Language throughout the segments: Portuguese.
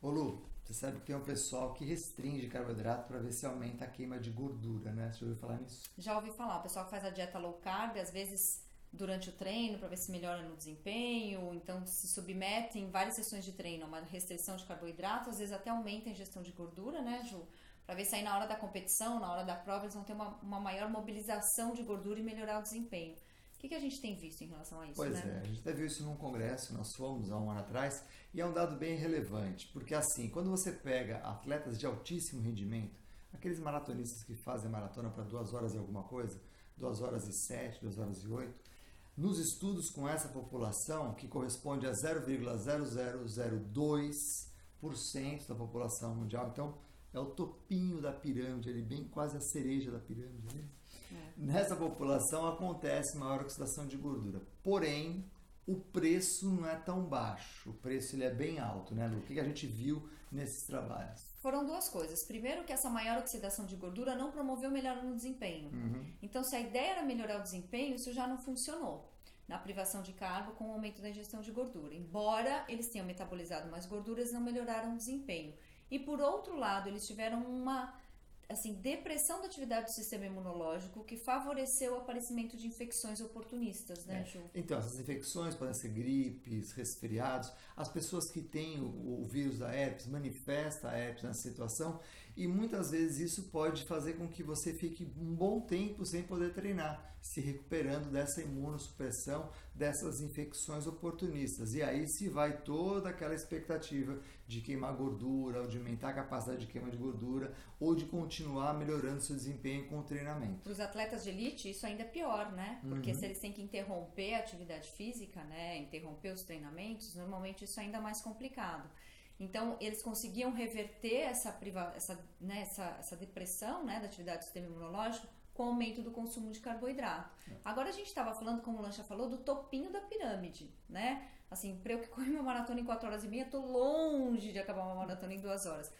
Ô Lu, você sabe que tem um pessoal que restringe carboidrato para ver se aumenta a queima de gordura, né? Você já ouviu falar nisso? Já ouvi falar, o pessoal que faz a dieta low carb, às vezes durante o treino, para ver se melhora no desempenho, ou então se submete em várias sessões de treino a uma restrição de carboidrato, às vezes até aumenta a ingestão de gordura, né, Ju? Para ver se aí na hora da competição, na hora da prova, eles vão ter uma maior mobilização de gordura e melhorar o desempenho. O que a gente tem visto em relação a isso, Pois né? é, a gente até viu isso num congresso, nós fomos há um ano atrás, e é um dado bem relevante, porque assim, quando você pega atletas de altíssimo rendimento, aqueles maratonistas que fazem maratona para 2 horas e alguma coisa, 2 horas e 7, 2 horas e 8, nos estudos com essa população, que corresponde a 0,0002% da população mundial, então é o topinho da pirâmide, ele bem quase a cereja da pirâmide, né? Nessa população acontece maior oxidação de gordura. Porém, o preço não é tão baixo. O preço ele é bem alto, né, Lu? O que a gente viu nesses trabalhos? Foram duas coisas. Primeiro, que essa maior oxidação de gordura não promoveu melhora no desempenho. Então, se a ideia era melhorar o desempenho, isso já não funcionou na privação de carbo com o aumento da ingestão de gordura. Embora eles tenham metabolizado mais gorduras, não melhoraram o desempenho. E por outro lado, eles tiveram uma depressão da atividade do sistema imunológico que favoreceu o aparecimento de infecções oportunistas, né, Ju? Então, essas infecções podem ser gripes, resfriados. As pessoas que têm o vírus da herpes manifestam a herpes nessa situação e muitas vezes isso pode fazer com que você fique um bom tempo sem poder treinar, se recuperando dessa imunossupressão, dessas infecções oportunistas. E aí se vai toda aquela expectativa de queimar gordura, ou de aumentar a capacidade de queima de gordura, ou de continuar melhorando seu desempenho com o treinamento. Para os atletas de elite, isso ainda é pior, né? Porque se eles têm que interromper a atividade física, né, interromper os treinamentos, normalmente isso é ainda mais complicado. Então, eles conseguiam reverter essa depressão, né, da atividade do sistema imunológico com o aumento do consumo de carboidrato. Agora a gente estava falando, como o Lancha falou, do topinho da pirâmide, né? Assim, para eu que corro uma maratona em 4 horas e meia, estou longe de acabar uma maratona em 2 horas.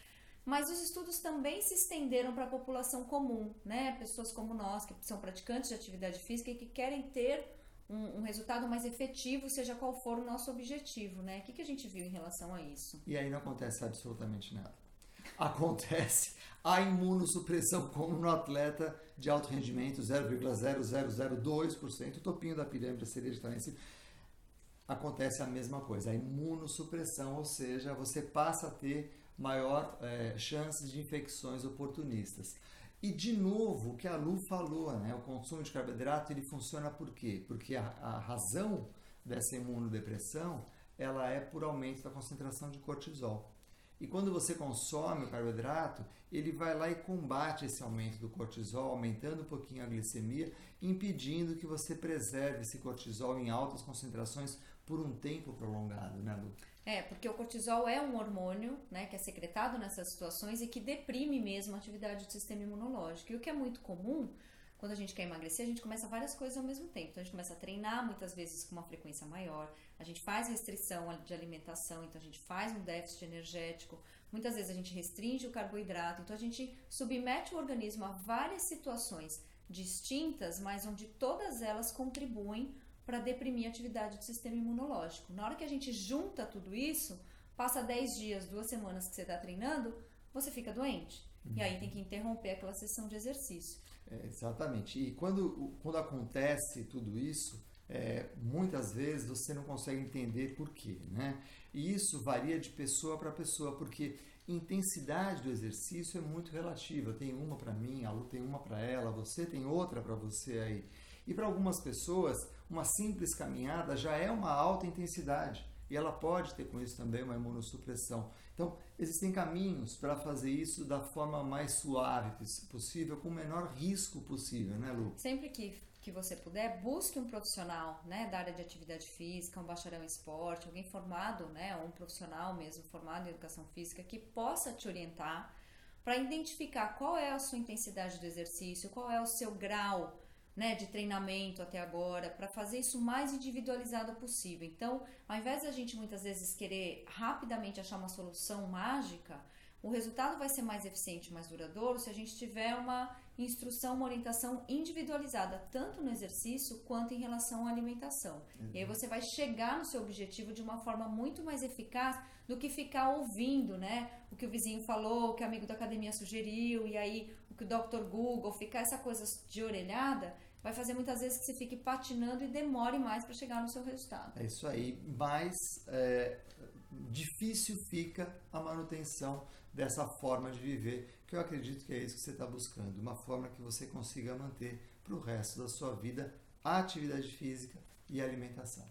Mas os estudos também se estenderam para a população comum, né? Pessoas como nós, que são praticantes de atividade física e que querem ter um resultado mais efetivo, seja qual for o nosso objetivo, né? O que a gente viu em relação a isso? E aí não acontece absolutamente nada. Acontece a imunossupressão como no atleta de alto rendimento, 0,0002%, o topinho da pirâmide, a cereja está lá em cima. Acontece a mesma coisa, a imunossupressão, ou seja, você passa a ter maior chances de infecções oportunistas. E de novo, o que a Lu falou, né, o consumo de carboidrato ele funciona por quê? Porque a razão dessa imunodepressão ela é por aumento da concentração de cortisol. E quando você consome o carboidrato, ele vai lá e combate esse aumento do cortisol, aumentando um pouquinho a glicemia, impedindo que você preserve esse cortisol em altas concentrações por um tempo prolongado, né, Lu? Porque o cortisol é um hormônio, né, que é secretado nessas situações e que deprime mesmo a atividade do sistema imunológico. E o que é muito comum, quando a gente quer emagrecer, a gente começa várias coisas ao mesmo tempo. Então a gente começa a treinar muitas vezes com uma frequência maior, a gente faz restrição de alimentação, então a gente faz um déficit energético, muitas vezes a gente restringe o carboidrato, então a gente submete o organismo a várias situações distintas, mas onde todas elas contribuem para deprimir a atividade do sistema imunológico. Na hora que a gente junta tudo isso, passa 10 dias, 2 semanas que você está treinando, você fica doente. E aí tem que interromper aquela sessão de exercício. Exatamente. E quando acontece tudo isso, muitas vezes você não consegue entender por quê, né? E isso varia de pessoa para pessoa, porque intensidade do exercício é muito relativa. Tem uma para mim, a Lu tem uma para ela, você tem outra para você aí. E para algumas pessoas, uma simples caminhada já é uma alta intensidade. E ela pode ter com isso também uma imunossupressão. Então, existem caminhos para fazer isso da forma mais suave possível, com o menor risco possível, né, Lu? Sempre que você puder, busque um profissional, né, da área de atividade física, um bacharel em esporte, alguém formado, né, ou um profissional mesmo formado em educação física que possa te orientar para identificar qual é a sua intensidade do exercício, qual é o seu grau, né, de treinamento até agora, para fazer isso mais individualizado possível. Então, ao invés da gente muitas vezes querer rapidamente achar uma solução mágica, O resultado vai ser mais eficiente, mais duradouro se a gente tiver uma instrução, uma orientação individualizada, tanto no exercício quanto em relação à alimentação. E aí você vai chegar no seu objetivo de uma forma muito mais eficaz do que ficar ouvindo, né? O que o vizinho falou, o que o amigo da academia sugeriu, e aí o que o Dr. Google, ficar essa coisa de orelhada, vai fazer muitas vezes que você fique patinando e demore mais para chegar no seu resultado. É isso aí, mais difícil fica a manutenção dessa forma de viver, que eu acredito que é isso que você está buscando, uma forma que você consiga manter para o resto da sua vida a atividade física e a alimentação.